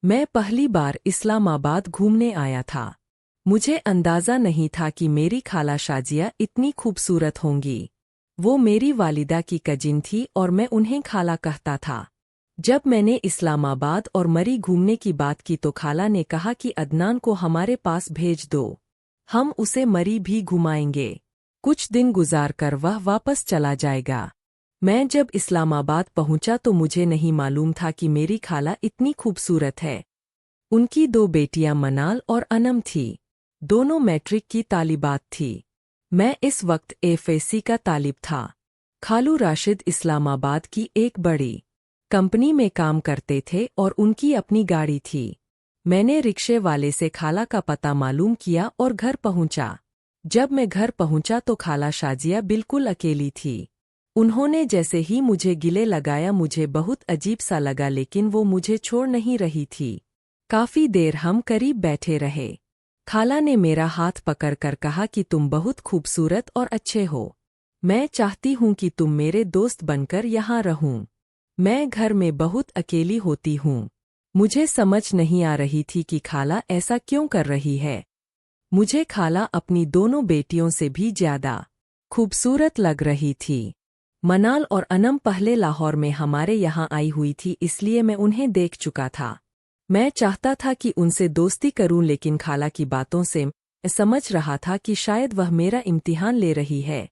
मैं पहली बार इस्लामाबाद घूमने आया था। मुझे अंदाज़ा नहीं था कि मेरी खाला शाजिया इतनी खूबसूरत होंगी। वो मेरी वालिदा की कजिन थी और मैं उन्हें खाला कहता था। जब मैंने इस्लामाबाद और मरी घूमने की बात की तो खाला ने कहा कि अदनान को हमारे पास भेज दो, हम उसे मरी भी घुमाएंगे। कुछ दिन गुजार कर वह वापस चला जाएगा। मैं जब इस्लामाबाद पहुंचा तो मुझे नहीं मालूम था कि मेरी खाला इतनी खूबसूरत है। उनकी 2 बेटियां मनाल और अनम थी। दोनों मैट्रिक की तालिबात थी। मैं इस वक्त एफएससी का तालिब था। खालू राशिद इस्लामाबाद की एक बड़ी कंपनी में काम करते थे और उनकी अपनी गाड़ी थी। मैंने रिक्शे वाले से खाला का पता मालूम किया और घर पहुंचा। जब मैं घर पहुंचा तो खाला शाजिया बिल्कुल अकेली थी। उन्होंने जैसे ही मुझे गिले लगाया मुझे बहुत अजीब सा लगा, लेकिन वो मुझे छोड़ नहीं रही थी। काफी देर हम करीब बैठे रहे। खाला ने मेरा हाथ पकड़कर कहा कि तुम बहुत खूबसूरत और अच्छे हो। मैं चाहती हूँ कि तुम मेरे दोस्त बनकर यहाँ रहूं। मैं घर में बहुत अकेली होती हूँ। मुझे समझ नहीं आ रही थी कि खाला ऐसा क्यों कर रही है। मुझे खाला अपनी दोनों बेटियों से भी ज्यादा खूबसूरत लग रही थी। मनाल और अनम पहले लाहौर में हमारे यहाँ आई हुई थी, इसलिए मैं उन्हें देख चुका था। मैं चाहता था कि उनसे दोस्ती करूं, लेकिन खाला की बातों से मैं समझ रहा था कि शायद वह मेरा इम्तिहान ले रही है।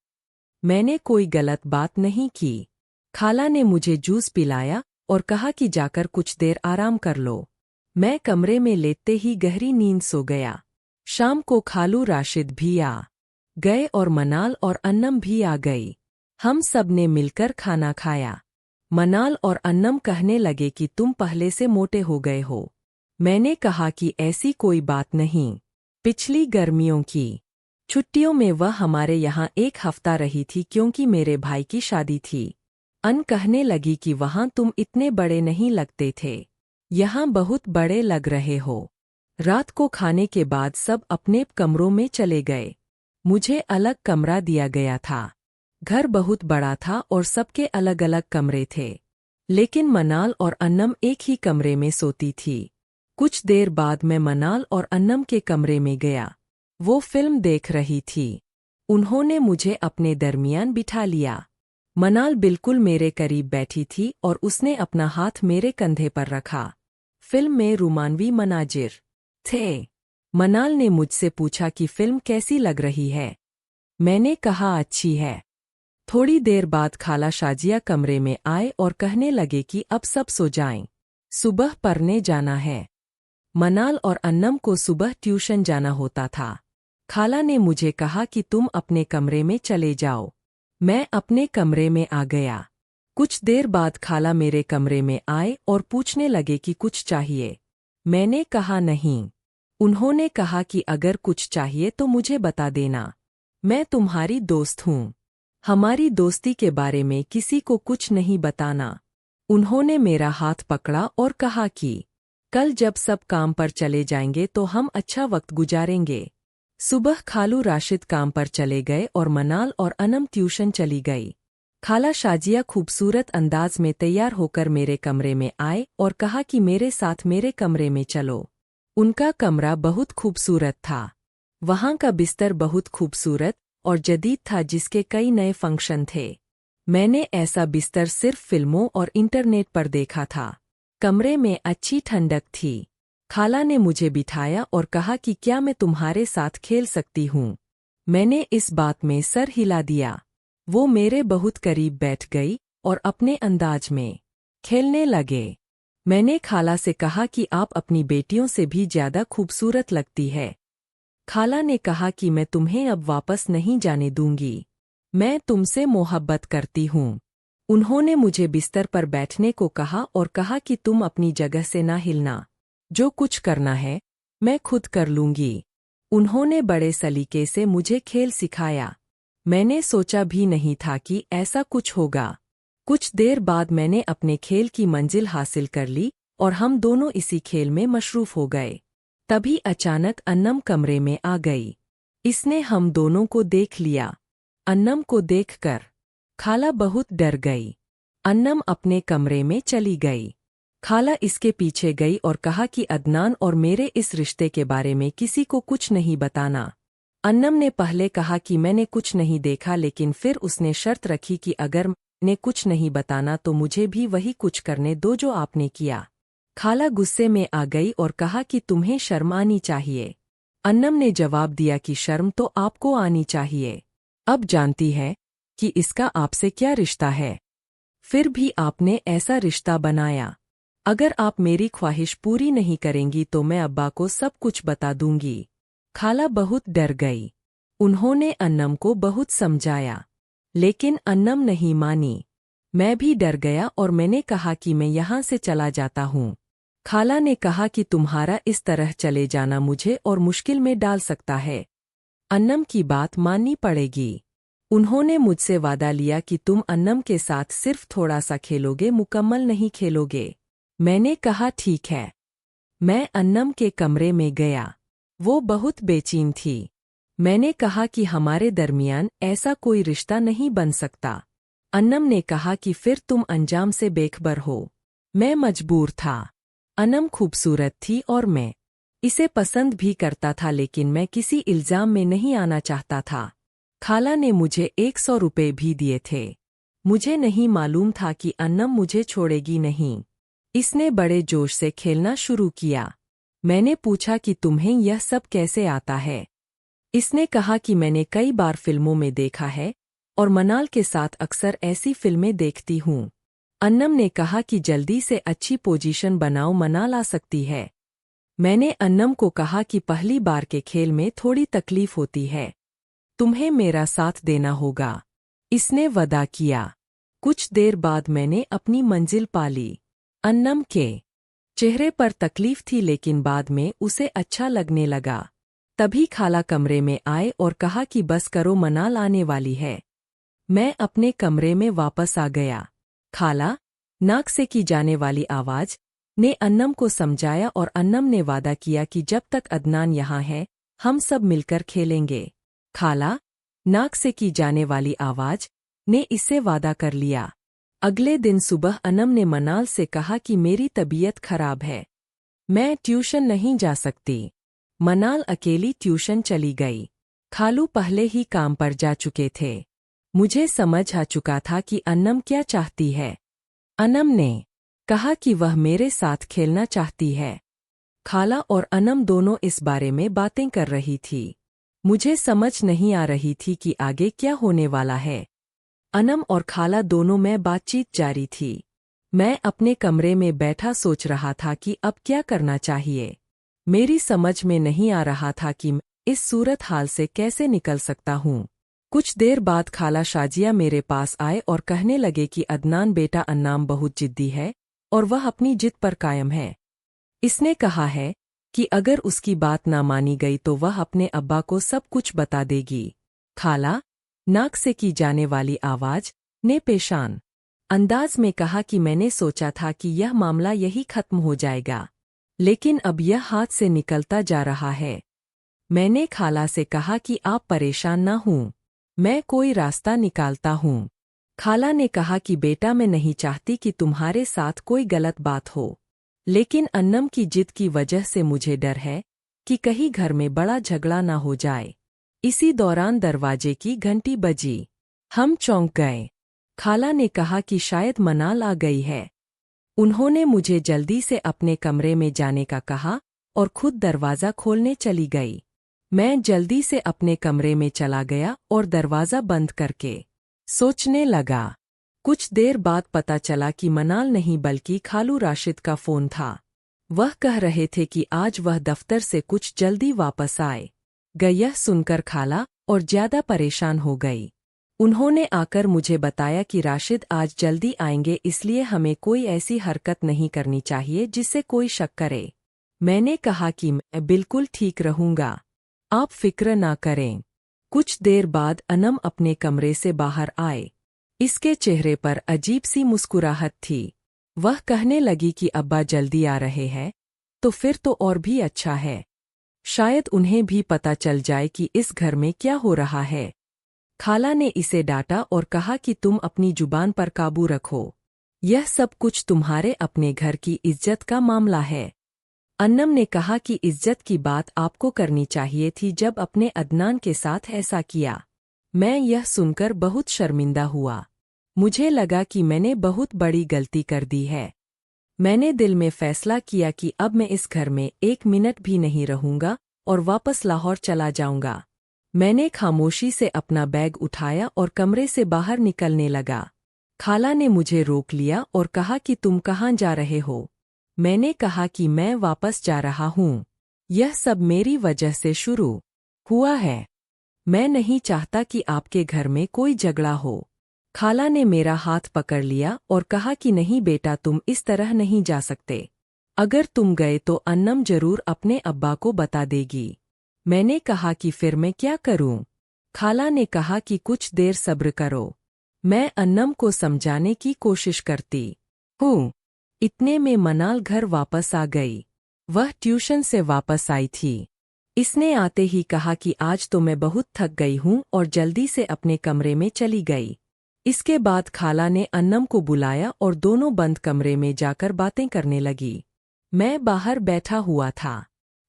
मैंने कोई गलत बात नहीं की। खाला ने मुझे जूस पिलाया और कहा कि जाकर कुछ देर आराम कर लो। मैं कमरे में लेटते ही गहरी नींद सो गया। शाम को खालू राशिद भी आ गए और मनाल और अन्नम भी आ गई। हम सब ने मिलकर खाना खाया। मनाल और अन्नम कहने लगे कि तुम पहले से मोटे हो गए हो। मैंने कहा कि ऐसी कोई बात नहीं। पिछली गर्मियों की छुट्टियों में वह हमारे यहाँ 1 हफ्ता रही थी क्योंकि मेरे भाई की शादी थी। अन कहने लगी कि वहाँ तुम इतने बड़े नहीं लगते थे, यहाँ बहुत बड़े लग रहे हो। रात को खाने के बाद सब अपने कमरों में चले गए। मुझे अलग कमरा दिया गया था। घर बहुत बड़ा था और सबके अलग अलग कमरे थे, लेकिन मनाल और अन्नम एक ही कमरे में सोती थी। कुछ देर बाद मैं मनाल और अन्नम के कमरे में गया। वो फिल्म देख रही थी। उन्होंने मुझे अपने दरमियान बिठा लिया। मनाल बिल्कुल मेरे करीब बैठी थी और उसने अपना हाथ मेरे कंधे पर रखा। फिल्म में रोमानवी मनाजिर थे। मनाल ने मुझसे पूछा कि फिल्म कैसी लग रही है। मैंने कहा अच्छी है। थोड़ी देर बाद खाला शाजिया कमरे में आए और कहने लगे कि अब सब सो जाएं, सुबह पढ़ने जाना है। मनाल और अन्नम को सुबह ट्यूशन जाना होता था। खाला ने मुझे कहा कि तुम अपने कमरे में चले जाओ। मैं अपने कमरे में आ गया। कुछ देर बाद खाला मेरे कमरे में आए और पूछने लगे कि कुछ चाहिए। मैंने कहा नहीं। उन्होंने कहा कि अगर कुछ चाहिए तो मुझे बता देना, मैं तुम्हारी दोस्त हूँ। हमारी दोस्ती के बारे में किसी को कुछ नहीं बताना। उन्होंने मेरा हाथ पकड़ा और कहा कि कल जब सब काम पर चले जाएंगे तो हम अच्छा वक्त गुजारेंगे। सुबह खालू राशिद काम पर चले गए और मनाल और अनम ट्यूशन चली गई। खाला शाजिया खूबसूरत अंदाज में तैयार होकर मेरे कमरे में आए और कहा कि मेरे साथ मेरे कमरे में चलो। उनका कमरा बहुत खूबसूरत था। वहाँ का बिस्तर बहुत खूबसूरत और जदीद था, जिसके कई नए फंक्शन थे। मैंने ऐसा बिस्तर सिर्फ फिल्मों और इंटरनेट पर देखा था। कमरे में अच्छी ठंडक थी। खाला ने मुझे बिठाया और कहा कि क्या मैं तुम्हारे साथ खेल सकती हूँ। मैंने इस बात में सर हिला दिया। वो मेरे बहुत करीब बैठ गई और अपने अंदाज में खेलने लगे। मैंने खाला से कहा कि आप अपनी बेटियों से भी ज्यादा खूबसूरत लगती है। खाला ने कहा कि मैं तुम्हें अब वापस नहीं जाने दूंगी, मैं तुमसे मोहब्बत करती हूँ। उन्होंने मुझे बिस्तर पर बैठने को कहा और कहा कि तुम अपनी जगह से ना हिलना, जो कुछ करना है मैं खुद कर लूंगी। उन्होंने बड़े सलीके से मुझे खेल सिखाया। मैंने सोचा भी नहीं था कि ऐसा कुछ होगा। कुछ देर बाद मैंने अपने खेल की मंजिल हासिल कर ली और हम दोनों इसी खेल में मशरूफ हो गए। तभी अचानक अन्नम कमरे में आ गई। इसने हम दोनों को देख लिया। अन्नम को देखकर खाला बहुत डर गई। अन्नम अपने कमरे में चली गई। खाला इसके पीछे गई और कहा कि अदनान और मेरे इस रिश्ते के बारे में किसी को कुछ नहीं बताना। अन्नम ने पहले कहा कि मैंने कुछ नहीं देखा, लेकिन फिर उसने शर्त रखी कि अगर मैंने कुछ नहीं बताना तो मुझे भी वही कुछ करने दो जो आपने किया। खाला गुस्से में आ गई और कहा कि तुम्हें शर्म आनी चाहिए। अन्नम ने जवाब दिया कि शर्म तो आपको आनी चाहिए। अब जानती है कि इसका आपसे क्या रिश्ता है, फिर भी आपने ऐसा रिश्ता बनाया। अगर आप मेरी ख्वाहिश पूरी नहीं करेंगी तो मैं अब्बा को सब कुछ बता दूंगी। खाला बहुत डर गई। उन्होंने अन्नम को बहुत समझाया, लेकिन अन्नम नहीं मानी। मैं भी डर गया और मैंने कहा कि मैं यहाँ से चला जाता हूँ। खाला ने कहा कि तुम्हारा इस तरह चले जाना मुझे और मुश्किल में डाल सकता है। अन्नम की बात माननी पड़ेगी। उन्होंने मुझसे वादा लिया कि तुम अन्नम के साथ सिर्फ थोड़ा सा खेलोगे, मुकम्मल नहीं खेलोगे। मैंने कहा ठीक है। मैं अन्नम के कमरे में गया। वो बहुत बेचैन थी। मैंने कहा कि हमारे दरमियान ऐसा कोई रिश्ता नहीं बन सकता। अन्नम ने कहा कि फिर तुम अंजाम से बेखबर हो। मैं मजबूर था। अन्नम खूबसूरत थी और मैं इसे पसंद भी करता था, लेकिन मैं किसी इल्जाम में नहीं आना चाहता था। खाला ने मुझे 100 रुपए भी दिए थे। मुझे नहीं मालूम था कि अन्नम मुझे छोड़ेगी नहीं। इसने बड़े जोश से खेलना शुरू किया। मैंने पूछा कि तुम्हें यह सब कैसे आता है। इसने कहा कि मैंने कई बार फिल्मों में देखा है और मनाल के साथ अक्सर ऐसी फिल्में देखती हूँ। अन्नम ने कहा कि जल्दी से अच्छी पोजीशन बनाओ, मनाल आ सकती है। मैंने अन्नम को कहा कि पहली बार के खेल में थोड़ी तकलीफ होती है, तुम्हें मेरा साथ देना होगा। इसने वादा किया। कुछ देर बाद मैंने अपनी मंजिल पा ली। अन्नम के चेहरे पर तकलीफ थी, लेकिन बाद में उसे अच्छा लगने लगा। तभी खाला कमरे में आए और कहा कि बस करो, मनाल आने वाली है। मैं अपने कमरे में वापस आ गया। खाला, नाक से की जाने वाली आवाज, ने अन्नम को समझाया और अन्नम ने वादा किया कि जब तक अदनान यहाँ है हम सब मिलकर खेलेंगे। खाला, नाक से की जाने वाली आवाज, ने इससे वादा कर लिया। अगले दिन सुबह अन्नम ने मनाल से कहा कि मेरी तबीयत खराब है, मैं ट्यूशन नहीं जा सकती। मनाल अकेली ट्यूशन चली गई। खालू पहले ही काम पर जा चुके थे। मुझे समझ आ चुका था कि अन्नम क्या चाहती है। अन्नम ने कहा कि वह मेरे साथ खेलना चाहती है। खाला और अन्नम दोनों इस बारे में बातें कर रही थी। मुझे समझ नहीं आ रही थी कि आगे क्या होने वाला है। अन्नम और खाला दोनों में बातचीत जारी थी। मैं अपने कमरे में बैठा सोच रहा था कि अब क्या करना चाहिए। मेरी समझ में नहीं आ रहा था कि मैं इस सूरत हाल से कैसे निकल सकता हूँ। कुछ देर बाद खाला शाजिया मेरे पास आए और कहने लगे कि अदनान बेटा अन्नाम बहुत जिद्दी है और वह अपनी जिद पर कायम है। इसने कहा है कि अगर उसकी बात ना मानी गई तो वह अपने अब्बा को सब कुछ बता देगी। खाला, नाक से की जाने वाली आवाज, ने पेशान अंदाज में कहा कि मैंने सोचा था कि यह मामला यही खत्म हो जाएगा, लेकिन अब यह हाथ से निकलता जा रहा है। मैंने खाला से कहा कि आप परेशान ना हों, मैं कोई रास्ता निकालता हूँ। खाला ने कहा कि बेटा मैं नहीं चाहती कि तुम्हारे साथ कोई गलत बात हो, लेकिन अन्नम की जिद की वजह से मुझे डर है कि कहीं घर में बड़ा झगड़ा ना हो जाए। इसी दौरान दरवाजे की घंटी बजी। हम चौंक गए। खाला ने कहा कि शायद मनाल आ गई है। उन्होंने मुझे जल्दी से अपने कमरे में जाने का कहा और खुद दरवाज़ा खोलने चली गई। मैं जल्दी से अपने कमरे में चला गया और दरवाज़ा बंद करके सोचने लगा। कुछ देर बाद पता चला कि मनाल नहीं बल्कि खालू राशिद का फ़ोन था। वह कह रहे थे कि आज वह दफ्तर से कुछ जल्दी वापस आए। यह सुनकर खाला और ज्यादा परेशान हो गई। उन्होंने आकर मुझे बताया कि राशिद आज जल्दी आएंगे, इसलिए हमें कोई ऐसी हरकत नहीं करनी चाहिए जिससे कोई शक करे। मैंने कहा कि मैं बिल्कुल ठीक रहूंगा, आप फिक्र ना करें। कुछ देर बाद अन्नम अपने कमरे से बाहर आए। इसके चेहरे पर अजीब सी मुस्कुराहट थी। वह कहने लगी कि अब्बा जल्दी आ रहे हैं, तो फिर तो और भी अच्छा है। शायद उन्हें भी पता चल जाए कि इस घर में क्या हो रहा है। खाला ने इसे डांटा और कहा कि तुम अपनी जुबान पर काबू रखो। यह सब कुछ तुम्हारे अपने घर की इज्जत का मामला है। अन्नम ने कहा कि इज्जत की बात आपको करनी चाहिए थी जब अपने अदनान के साथ ऐसा किया। मैं यह सुनकर बहुत शर्मिंदा हुआ। मुझे लगा कि मैंने बहुत बड़ी गलती कर दी है। मैंने दिल में फैसला किया कि अब मैं इस घर में 1 मिनट भी नहीं रहूंगा और वापस लाहौर चला जाऊंगा। मैंने खामोशी से अपना बैग उठाया और कमरे से बाहर निकलने लगा। खाला ने मुझे रोक लिया और कहा कि तुम कहाँ जा रहे हो? मैंने कहा कि मैं वापस जा रहा हूँ। यह सब मेरी वजह से शुरू हुआ है। मैं नहीं चाहता कि आपके घर में कोई झगड़ा हो। खाला ने मेरा हाथ पकड़ लिया और कहा कि नहीं बेटा, तुम इस तरह नहीं जा सकते। अगर तुम गए तो अन्नम जरूर अपने अब्बा को बता देगी। मैंने कहा कि फिर मैं क्या करूं? खाला ने कहा कि कुछ देर सब्र करो। मैं अन्नम को समझाने की कोशिश करती हूँ। इतने में मनाल घर वापस आ गई। वह ट्यूशन से वापस आई थी। इसने आते ही कहा कि आज तो मैं बहुत थक गई हूँ और जल्दी से अपने कमरे में चली गई। इसके बाद खाला ने अन्नम को बुलाया और दोनों बंद कमरे में जाकर बातें करने लगी। मैं बाहर बैठा हुआ था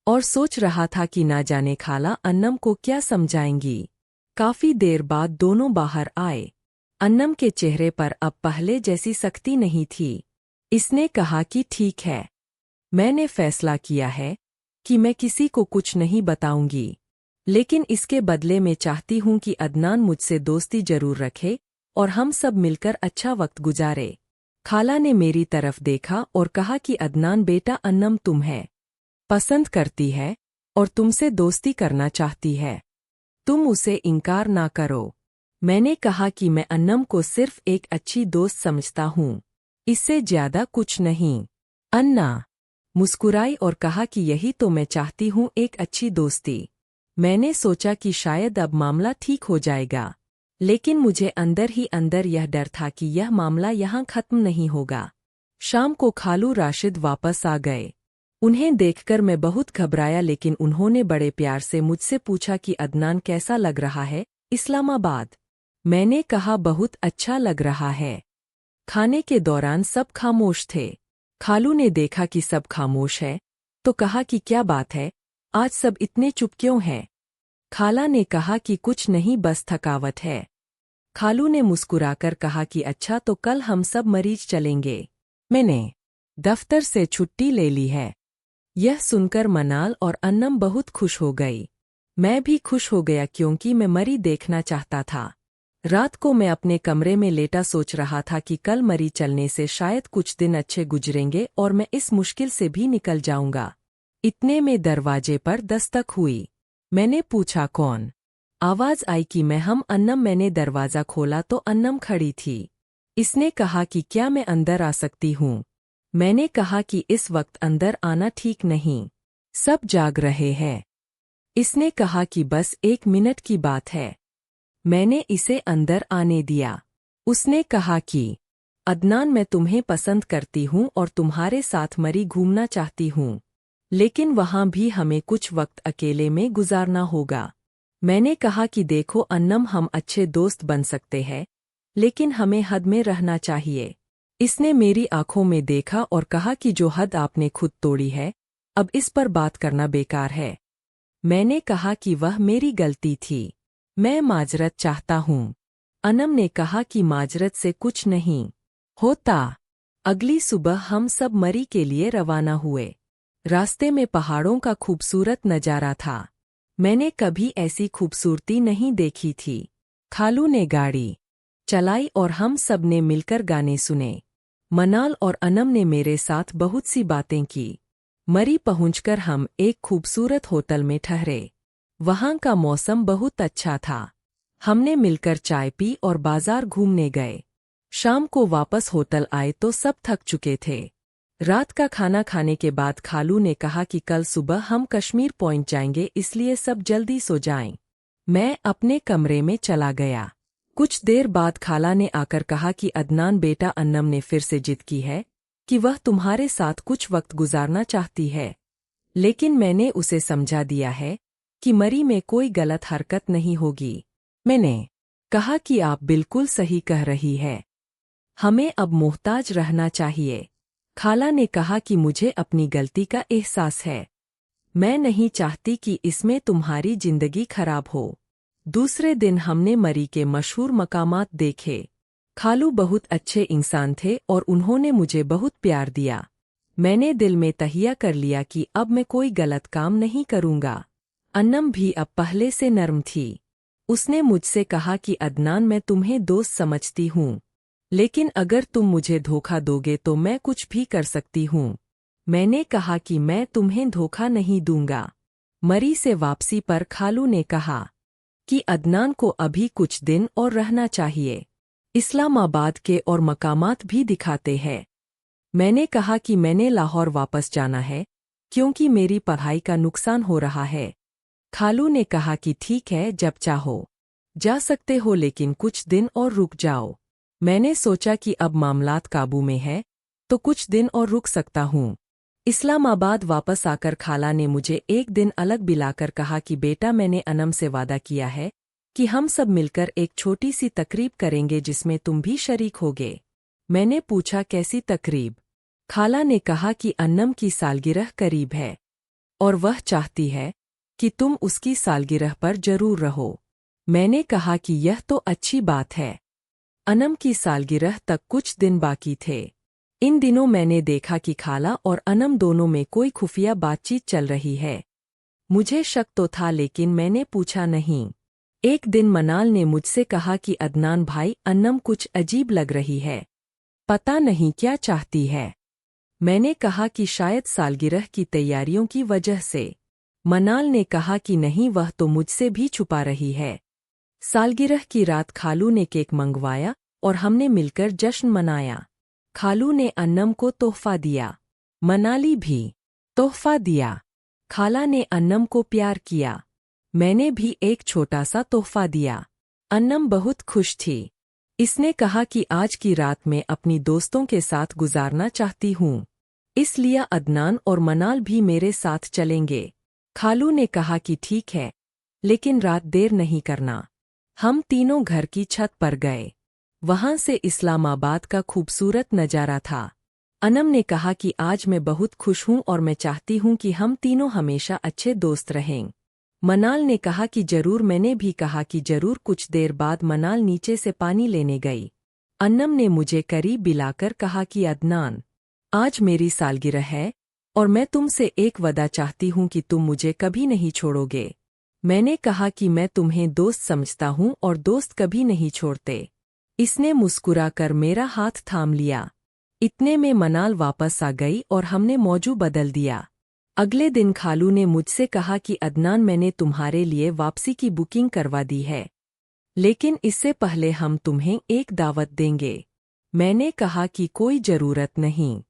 और सोच रहा था कि ना जाने खाला अन्नम को क्या समझाएंगी। काफी देर बाद दोनों बाहर आए। अन्नम के चेहरे पर अब पहले जैसी सख्ती नहीं थी। इसने कहा कि ठीक है, मैंने फैसला किया है कि मैं किसी को कुछ नहीं बताऊंगी, लेकिन इसके बदले में चाहती हूं कि अदनान मुझसे दोस्ती जरूर रखे और हम सब मिलकर अच्छा वक्त गुजारे। खाला ने मेरी तरफ देखा और कहा कि अदनान बेटा, अन्नम तुम्हें पसंद करती है और तुमसे दोस्ती करना चाहती है। तुम उसे इनकार ना करो। मैंने कहा कि मैं अन्नम को सिर्फ एक अच्छी दोस्त समझता हूँ, इससे ज्यादा कुछ नहीं। अन्ना मुस्कुराई और कहा कि यही तो मैं चाहती हूँ, एक अच्छी दोस्ती। मैंने सोचा कि शायद अब मामला ठीक हो जाएगा, लेकिन मुझे अंदर ही अंदर यह डर था कि यह मामला यहाँ खत्म नहीं होगा। शाम को खालू राशिद वापस आ गए। उन्हें देखकर मैं बहुत घबराया, लेकिन उन्होंने बड़े प्यार से मुझसे पूछा कि अदनान कैसा लग रहा है इस्लामाबाद। मैंने कहा बहुत अच्छा लग रहा है। खाने के दौरान सब खामोश थे। खालू ने देखा कि सब खामोश है तो कहा कि क्या बात है, आज सब इतने चुप क्यों हैं? खाला ने कहा कि कुछ नहीं, बस थकावट है। खालू ने मुस्कुराकर कहा कि अच्छा, तो कल हम सब मरीज चलेंगे। मैंने दफ्तर से छुट्टी ले ली है। यह सुनकर मनाल और अन्नम बहुत खुश हो गई। मैं भी खुश हो गया क्योंकि मैं मरी देखना चाहता था। रात को मैं अपने कमरे में लेटा सोच रहा था कि कल मरी चलने से शायद कुछ दिन अच्छे गुजरेंगे और मैं इस मुश्किल से भी निकल जाऊंगा। इतने में दरवाजे पर दस्तक हुई। मैंने पूछा कौन? आवाज आई कि मैं हम अन्नम। मैंने दरवाजा खोला तो अन्नम खड़ी थी। इसने कहा कि क्या मैं अंदर आ सकती हूँ? मैंने कहा कि इस वक्त अंदर आना ठीक नहीं, सब जाग रहे हैं। इसने कहा कि बस 1 मिनट की बात है। मैंने इसे अंदर आने दिया। उसने कहा कि अदनान, मैं तुम्हें पसंद करती हूँ और तुम्हारे साथ मरी घूमना चाहती हूँ, लेकिन वहाँ भी हमें कुछ वक्त अकेले में गुजारना होगा। मैंने कहा कि देखो अन्नम, हम अच्छे दोस्त बन सकते हैं, लेकिन हमें हद में रहना चाहिए। इसने मेरी आंखों में देखा और कहा कि जो हद आपने खुद तोड़ी है, अब इस पर बात करना बेकार है। मैंने कहा कि वह मेरी गलती थी, मैं माजरत चाहता हूँ। अन्नम ने कहा कि माजरत से कुछ नहीं होता। अगली सुबह हम सब मरी के लिए रवाना हुए। रास्ते में पहाड़ों का खूबसूरत नजारा था। मैंने कभी ऐसी खूबसूरती नहीं देखी थी। खालू ने गाड़ी चलाई और हम सब ने मिलकर गाने सुने। मनाल और अन्नम ने मेरे साथ बहुत सी बातें की। मरी पहुंचकर हम एक खूबसूरत होटल में ठहरे। वहाँ का मौसम बहुत अच्छा था। हमने मिलकर चाय पी और बाजार घूमने गए। शाम को वापस होटल आए तो सब थक चुके थे। रात का खाना खाने के बाद खालू ने कहा कि कल सुबह हम कश्मीर पहुंच जाएंगे, इसलिए सब जल्दी सो जाएं। मैं अपने कमरे में चला गया। कुछ देर बाद खाला ने आकर कहा कि अदनान बेटा, अन्नम ने फिर से जिद की है कि वह तुम्हारे साथ कुछ वक्त गुजारना चाहती है, लेकिन मैंने उसे समझा दिया है कि मरी में कोई गलत हरकत नहीं होगी। मैंने कहा कि आप बिल्कुल सही कह रही है। हमें अब मोहताज रहना चाहिए। खाला ने कहा कि मुझे अपनी गलती का एहसास है। मैं नहीं चाहती कि इसमें तुम्हारी जिंदगी खराब हो। दूसरे दिन हमने मरी के मशहूर मकामात देखे। खालू बहुत अच्छे इंसान थे और उन्होंने मुझे बहुत प्यार दिया। मैंने दिल में तहिया कर लिया कि अब मैं कोई गलत काम नहीं करूंगा। अन्नम भी अब पहले से नर्म थी। उसने मुझसे कहा कि अदनान, मैं तुम्हें दोस्त समझती हूँ, लेकिन अगर तुम मुझे धोखा दोगे तो मैं कुछ भी कर सकती हूँ। मैंने कहा कि मैं तुम्हें धोखा नहीं दूंगा। मरी से वापसी पर खालू ने कहा कि अदनान को अभी कुछ दिन और रहना चाहिए। इस्लामाबाद के और मकामात भी दिखाते हैं। मैंने कहा कि मैंने लाहौर वापस जाना है क्योंकि मेरी पढ़ाई का नुकसान हो रहा है। खालू ने कहा कि ठीक है, जब चाहो जा सकते हो, लेकिन कुछ दिन और रुक जाओ। मैंने सोचा कि अब मामलात काबू में है तो कुछ दिन और रुक सकता हूँ। इस्लामाबाद वापस आकर खाला ने मुझे एक दिन अलग बुलाकर कहा कि बेटा, मैंने अनम से वादा किया है कि हम सब मिलकर एक छोटी सी तकरीब करेंगे जिसमें तुम भी शरीक होगे। मैंने पूछा, कैसी तकरीब? खाला ने कहा कि अन्नम की सालगिरह करीब है और वह चाहती है कि तुम उसकी सालगिरह पर जरूर रहो। मैंने कहा कि यह तो अच्छी बात है। अनम की सालगिरह तक कुछ दिन बाकी थे। इन दिनों मैंने देखा कि खाला और अनम दोनों में कोई खुफिया बातचीत चल रही है। मुझे शक तो था, लेकिन मैंने पूछा नहीं। एक दिन मनाल ने मुझसे कहा कि अदनान भाई, अन्नम कुछ अजीब लग रही है, पता नहीं क्या चाहती है। मैंने कहा कि शायद सालगिरह की तैयारियों की वजह से। मनाल ने कहा कि नहीं, वह तो मुझसे भी छुपा रही है। सालगिरह की रात खालू ने केक मंगवाया और हमने मिलकर जश्न मनाया। खालू ने अन्नम को तोहफा दिया, मनाली भी तोहफा दिया। खाला ने अन्नम को प्यार किया। मैंने भी एक छोटा सा तोहफा दिया। अन्नम बहुत खुश थी। इसने कहा कि आज की रात मैं अपनी दोस्तों के साथ गुजारना चाहती हूँ, इसलिए अदनान और मनाल भी मेरे साथ चलेंगे। खालू ने कहा कि ठीक है, लेकिन रात देर नहीं करना। हम तीनों घर की छत पर गए। वहां से इस्लामाबाद का खूबसूरत नजारा था। अनम ने कहा कि आज मैं बहुत खुश हूं और मैं चाहती हूं कि हम तीनों हमेशा अच्छे दोस्त रहें। मनाल ने कहा कि जरूर। मैंने भी कहा कि जरूर। कुछ देर बाद मनाल नीचे से पानी लेने गई। अन्नम ने मुझे करीब बुलाकर कहा कि अदनान, आज मेरी सालगिरह है और मैं तुमसे एक वादा चाहती हूं कि तुम मुझे कभी नहीं छोड़ोगे। मैंने कहा कि मैं तुम्हें दोस्त समझता हूं और दोस्त कभी नहीं छोड़ते। इसने मुस्कुराकर मेरा हाथ थाम लिया। इतने में मनाल वापस आ गई और हमने मौजू बदल दिया। अगले दिन खालू ने मुझसे कहा कि अदनान, मैंने तुम्हारे लिए वापसी की बुकिंग करवा दी है, लेकिन इससे पहले हम तुम्हें एक दावत देंगे। मैंने कहा कि कोई जरूरत नहीं,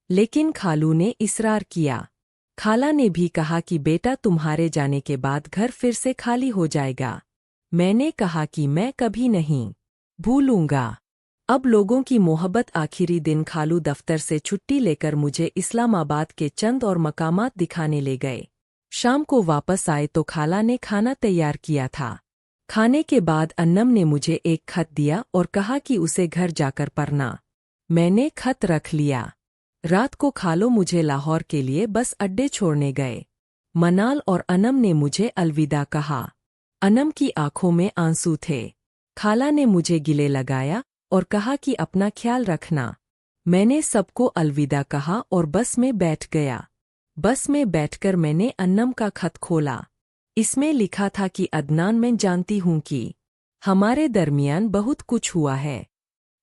लेकिन खालू ने इसरार किया। खाला ने भी कहा कि बेटा, तुम्हारे जाने के बाद घर फिर से खाली हो जाएगा। मैंने कहा कि मैं कभी नहीं भूलूंगा। अब लोगों की मोहब्बत। आखिरी दिन खालू दफ्तर से छुट्टी लेकर मुझे इस्लामाबाद के चंद और मकामात दिखाने ले गए। शाम को वापस आए तो खाला ने खाना तैयार किया था। खाने के बाद अन्नम ने मुझे एक खत दिया और कहा कि उसे घर जाकर पढ़ना। मैंने खत रख लिया। रात को खालो मुझे लाहौर के लिए बस अड्डे छोड़ने गए। मनाल और अनम ने मुझे अलविदा कहा। अनम की आंखों में आंसू थे। खाला ने मुझे गिले लगाया और कहा कि अपना ख्याल रखना। मैंने सबको अलविदा कहा और बस में बैठ गया। बस में बैठकर मैंने अन्नम का खत खोला। इसमें लिखा था कि अदनान, मैं जानती हूं कि हमारे दरमियान बहुत कुछ हुआ है,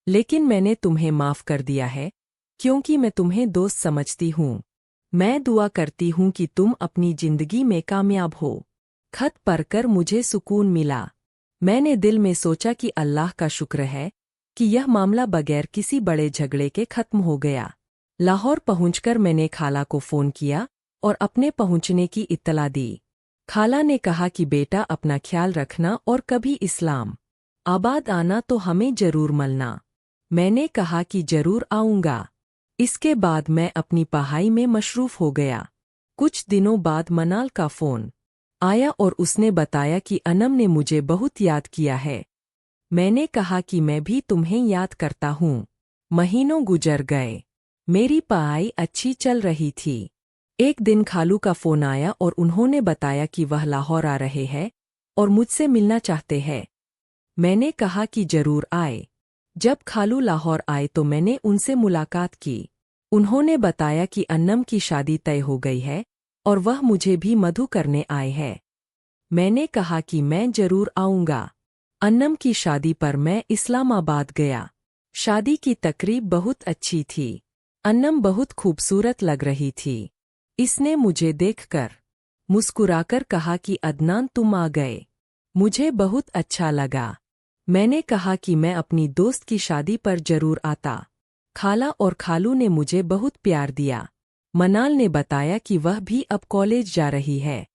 लेकिन मैंने तुम्हें माफ कर दिया है क्योंकि मैं तुम्हें दोस्त समझती हूँ। मैं दुआ करती हूँ कि तुम अपनी जिंदगी में कामयाब हो। खत पढ़कर मुझे सुकून मिला। मैंने दिल में सोचा कि अल्लाह का शुक्र है कि यह मामला बगैर किसी बड़े झगड़े के खत्म हो गया। लाहौर पहुंचकर मैंने खाला को फ़ोन किया और अपने पहुंचने की इत्तला दी। खाला ने कहा कि बेटा, अपना ख्याल रखना और कभी इस्लाम आबाद आना तो हमें जरूर मिलना। मैंने कहा कि जरूर आऊँगा। इसके बाद मैं अपनी पढ़ाई में मशरूफ हो गया। कुछ दिनों बाद मनाल का फ़ोन आया और उसने बताया कि अनम ने मुझे बहुत याद किया है। मैंने कहा कि मैं भी तुम्हें याद करता हूँ। महीनों गुजर गए। मेरी पढ़ाई अच्छी चल रही थी। एक दिन खालू का फोन आया और उन्होंने बताया कि वह लाहौर आ रहे हैं और मुझसे मिलना चाहते हैं। मैंने कहा कि जरूर आए। जब खालू लाहौर आए तो मैंने उनसे मुलाकात की। उन्होंने बताया कि अन्नम की शादी तय हो गई है और वह मुझे भी मधु करने आए हैं। मैंने कहा कि मैं जरूर आऊंगा। अन्नम की शादी पर मैं इस्लामाबाद गया। शादी की तकरीब बहुत अच्छी थी। अन्नम बहुत खूबसूरत लग रही थी। इसने मुझे देखकर मुस्कुराकर कहा कि अदनान तुम आ गए। मुझे बहुत अच्छा लगा। मैंने कहा कि मैं अपनी दोस्त की शादी पर जरूर आता। खाला और खालू ने मुझे बहुत प्यार दिया। मनाल ने बताया कि वह भी अब कॉलेज जा रही है।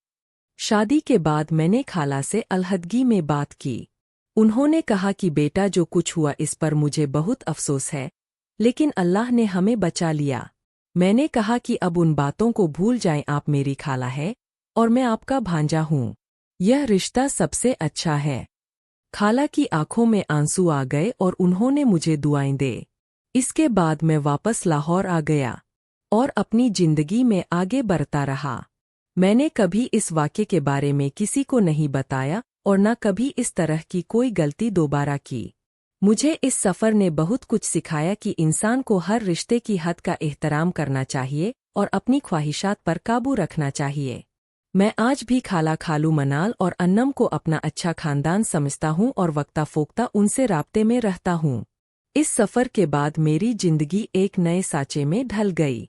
शादी के बाद मैंने खाला से अलहदगी में बात की। उन्होंने कहा कि बेटा जो कुछ हुआ इस पर मुझे बहुत अफसोस है, लेकिन अल्लाह ने हमें बचा लिया। मैंने कहा कि अब उन बातों को भूल जाएं, आप मेरी खाला है और मैं आपका भांजा हूँ। यह रिश्ता सबसे अच्छा है। खाला की आंखों में आंसू आ गए और उन्होंने मुझे दुआएं दे। इसके बाद मैं वापस लाहौर आ गया और अपनी जिंदगी में आगे बढ़ता रहा। मैंने कभी इस वाक़े के बारे में किसी को नहीं बताया और न कभी इस तरह की कोई गलती दोबारा की। मुझे इस सफ़र ने बहुत कुछ सिखाया कि इंसान को हर रिश्ते की हद का एहतराम करना चाहिए और अपनी ख्वाहिशात पर काबू रखना चाहिए। मैं आज भी खाला खालू मनाल और अन्नम को अपना अच्छा खानदान समझता हूँ और वक्ता फोक्ता उनसे राब्ते में रहता हूँ। इस सफ़र के बाद मेरी जिंदगी एक नए साँचे में ढल गई।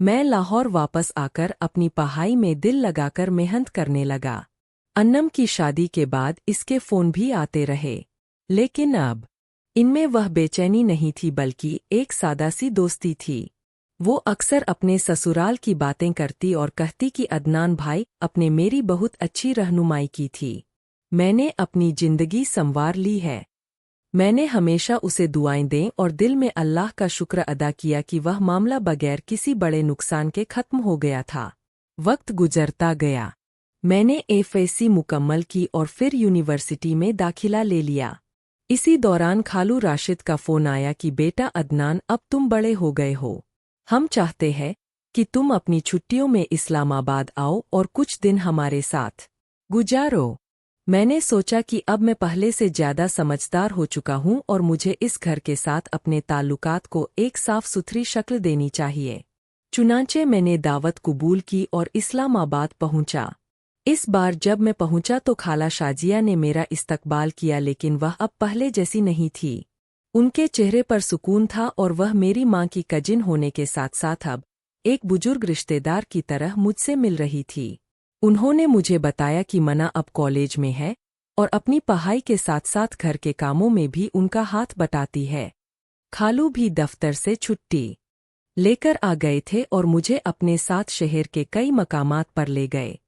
मैं लाहौर वापस आकर अपनी पढ़ाई में दिल लगाकर मेहनत करने लगा। अन्नम की शादी के बाद इसके फ़ोन भी आते रहे, लेकिन अब इनमें वह बेचैनी नहीं थी बल्कि एक सादा सी दोस्ती थी। वो अक्सर अपने ससुराल की बातें करती और कहती कि अदनान भाई अपने मेरी बहुत अच्छी रहनुमाई की थी। मैंने अपनी जिंदगी संवार ली है। मैंने हमेशा उसे दुआएं दें और दिल में अल्लाह का शुक्र अदा किया कि वह मामला बगैर किसी बड़े नुकसान के खत्म हो गया था। वक्त गुजरता गया। मैंने एफएससी मुकम्मल की और फिर यूनिवर्सिटी में दाखिला ले लिया। इसी दौरान खालू राशिद का फ़ोन आया कि बेटा अदनान अब तुम बड़े हो गए हो। हम चाहते हैं कि तुम अपनी छुट्टियों में इस्लामाबाद आओ और कुछ दिन हमारे साथ गुजारो। मैंने सोचा कि अब मैं पहले से ज़्यादा समझदार हो चुका हूँ और मुझे इस घर के साथ अपने ताल्लुकात को एक साफ सुथरी शक्ल देनी चाहिए। चुनांचे मैंने दावत कबूल की और इस्लामाबाद पहुँचा। इस बार जब मैं पहुँचा तो खाला शाजिया ने मेरा इस्तकबाल किया, लेकिन वह अब पहले जैसी नहीं थी। उनके चेहरे पर सुकून था और वह मेरी माँ की कजिन होने के साथ साथ अब एक बुजुर्ग रिश्तेदार की तरह मुझसे मिल रही थी। उन्होंने मुझे बताया कि मना अब कॉलेज में है और अपनी पढ़ाई के साथ साथ घर के कामों में भी उनका हाथ बटाती है। खालू भी दफ्तर से छुट्टी लेकर आ गए थे और मुझे अपने साथ शहर के कई मकामात पर ले गए।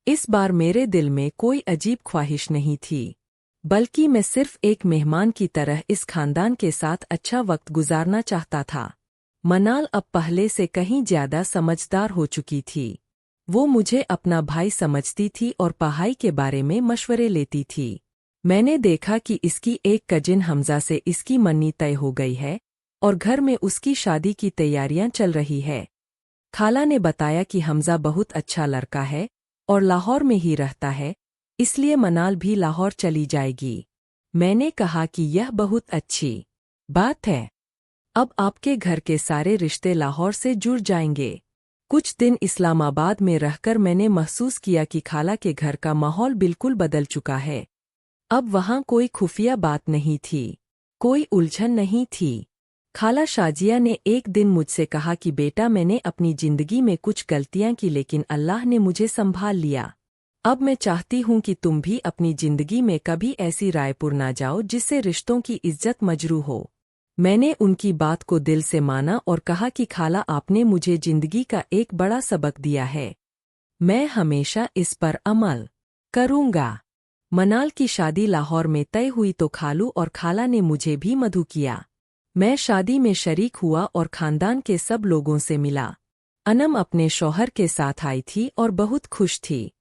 इस बार मेरे दिल में कोई अजीब ख्वाहिश नहीं थी, बल्कि मैं सिर्फ एक मेहमान की तरह इस खानदान के साथ अच्छा वक्त गुजारना चाहता था। मनाल अब पहले से कहीं ज्यादा समझदार हो चुकी थी। वो मुझे अपना भाई समझती थी और पढ़ाई के बारे में मशवरे लेती थी। मैंने देखा कि इसकी एक कजिन हमजा से इसकी मन्नी तय हो गई है और घर में उसकी शादी की तैयारियां चल रही है। खाला ने बताया कि हमजा बहुत अच्छा लड़का है और लाहौर में ही रहता है, इसलिए मनाल भी लाहौर चली जाएगी। मैंने कहा कि यह बहुत अच्छी बात है। अब आपके घर के सारे रिश्ते लाहौर से जुड़ जाएंगे। कुछ दिन इस्लामाबाद में रहकर मैंने महसूस किया कि खाला के घर का माहौल बिल्कुल बदल चुका है। अब वहाँ कोई खुफिया बात नहीं थी, कोई उलझन नहीं थी। खाला शाजिया ने एक दिन मुझसे कहा कि बेटा मैंने अपनी जिंदगी में कुछ गलतियां की, लेकिन अल्लाह ने मुझे संभाल लिया। अब मैं चाहती हूँ कि तुम भी अपनी जिंदगी में कभी ऐसी रायपुर ना जाओ जिससे रिश्तों की इज्जत मजरू हो। मैंने उनकी बात को दिल से माना और कहा कि खाला आपने मुझे जिंदगी का एक बड़ा सबक दिया है, मैं हमेशा इस पर अमल करूँगा। मनाल की शादी लाहौर में तय हुई तो खालू और खाला ने मुझे भी मधु किया। मैं शादी में शरीक हुआ और खानदान के सब लोगों से मिला। अनम अपने शौहर के साथ आई थी और बहुत खुश थी।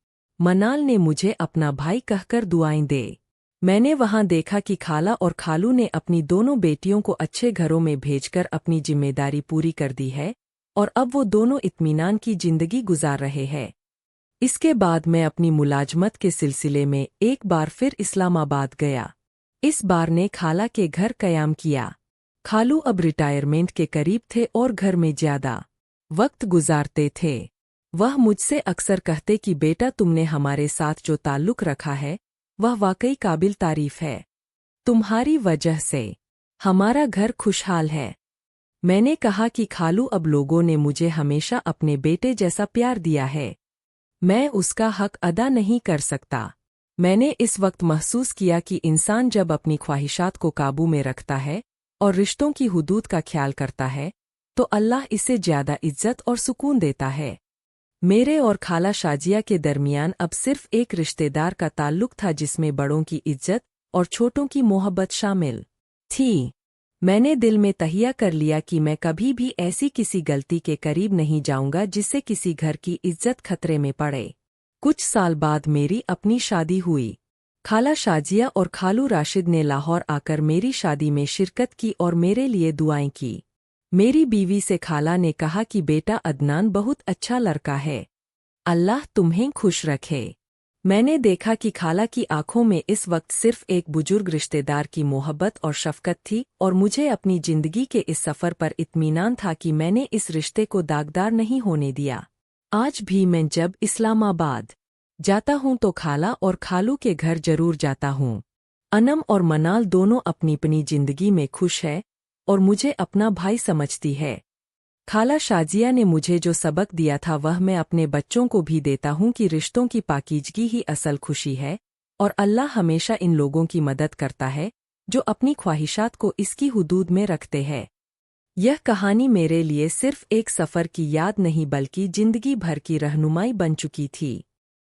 मनाल ने मुझे अपना भाई कहकर दुआएं दे। मैंने वहां देखा कि खाला और खालू ने अपनी दोनों बेटियों को अच्छे घरों में भेजकर अपनी जिम्मेदारी पूरी कर दी है और अब वो दोनों इत्मीनान की जिंदगी गुजार रहे हैं। इसके बाद मैं अपनी मुलाजमत के सिलसिले में एक बार फिर इस्लामाबाद गया। इस बार ने खाला के घर कयाम किया। खालू अब रिटायरमेंट के करीब थे और घर में ज्यादा वक्त गुजारते थे। वह मुझसे अक्सर कहते कि बेटा, तुमने हमारे साथ जो ताल्लुक रखा है वह वाकई काबिल तारीफ है। तुम्हारी वजह से हमारा घर खुशहाल है। मैंने कहा कि खालू, अब लोगों ने मुझे हमेशा अपने बेटे जैसा प्यार दिया है, मैं उसका हक अदा नहीं कर सकता। मैंने इस वक्त महसूस किया कि इंसान जब अपनी ख्वाहिशात को काबू में रखता है और रिश्तों की हुदूद का ख्याल करता है तो अल्लाह इसे ज्यादा इज्जत और सुकून देता है। मेरे और खाला शाजिया के दरमियान अब सिर्फ एक रिश्तेदार का ताल्लुक था जिसमें बड़ों की इज्जत और छोटों की मोहब्बत शामिल थी। मैंने दिल में तहिया कर लिया कि मैं कभी भी ऐसी किसी गलती के करीब नहीं जाऊंगा जिससे किसी घर की इज्जत खतरे में पड़े। कुछ साल बाद मेरी अपनी शादी हुई। खाला शाजिया और खालू राशिद ने लाहौर आकर मेरी शादी में शिरकत की और मेरे लिए दुआएं की। मेरी बीवी से खाला ने कहा कि बेटा, अदनान बहुत अच्छा लड़का है, अल्लाह तुम्हें खुश रखे। मैंने देखा कि खाला की आंखों में इस वक्त सिर्फ एक बुजुर्ग रिश्तेदार की मोहब्बत और शफकत थी और मुझे अपनी जिंदगी के इस सफ़र पर इत्मीनान था कि मैंने इस रिश्ते को दागदार नहीं होने दिया। आज भी मैं जब इस्लामाबाद जाता हूँ तो खाला और खालू के घर जरूर जाता हूँ। अनम और मनाल दोनों अपनी अपनी जिंदगी में खुश है और मुझे अपना भाई समझती है। खाला शाजिया ने मुझे जो सबक दिया था वह मैं अपने बच्चों को भी देता हूँ कि रिश्तों की पाकीज़गी ही असल खुशी है और अल्लाह हमेशा इन लोगों की मदद करता है जो अपनी ख्वाहिशात को इसकी हुदूद में रखते हैं। यह कहानी मेरे लिए सिर्फ एक सफ़र की याद नहीं बल्कि जिंदगी भर की रहनुमाई बन चुकी थी।